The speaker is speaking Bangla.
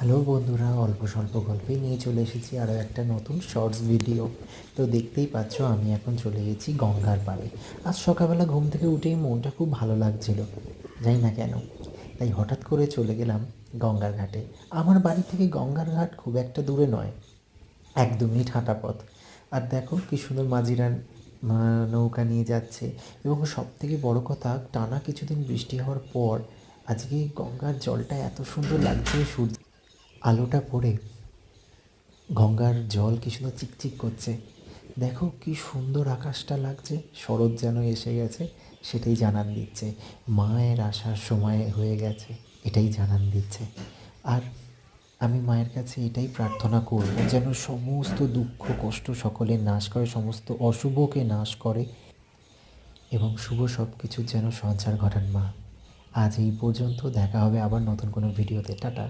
হ্যালো বন্ধুরা, অল্প স্বল্প গল্পেই নিয়ে চলে এসেছি আরও একটা নতুন শর্টস ভিডিও। তো দেখতেই পাচ্ছ আমি এখন চলে গেছি গঙ্গার পাড়ে। আজ সকালবেলা ঘুম থেকে উঠেই মনটা খুব ভালো লাগছিল, জানি না কেন। তাই হঠাৎ করে চলে গেলাম গঙ্গার ঘাটে। আমার বাড়ি থেকে গঙ্গার ঘাট খুব একটা দূরে নয়, 1-2 মিনিট হাঁটা পথ। আর দেখো কি সুন্দর মাঝিরা নৌকা নিয়ে যাচ্ছে। এবং সবথেকে বড় কথা, টানা কিছুদিন বৃষ্টি হওয়ার পর আজকে গঙ্গার জলটা এত সুন্দর লাগছে, সূর্য আলোটা পড়ে গঙ্গার জল কি সুন্দর চিকচিক করছে। দেখো কি সুন্দর আকাশটা লাগছে, শরৎ যেন এসে গেছে, সেটাই জানান দিচ্ছে। মায়ের আসার সময় হয়ে গেছে, এটাই জানান দিচ্ছে। আর আমি মায়ের কাছে এটাই প্রার্থনা করব, যেন সমস্ত দুঃখ কষ্ট সকলের নাশ করে, সমস্ত অশুভকে নাশ করে এবং শুভ সব কিছুর যেন সঞ্চার ঘটান মা। আজ এই পর্যন্ত, দেখা হবে আবার নতুন কোনো ভিডিওতে। টাটা।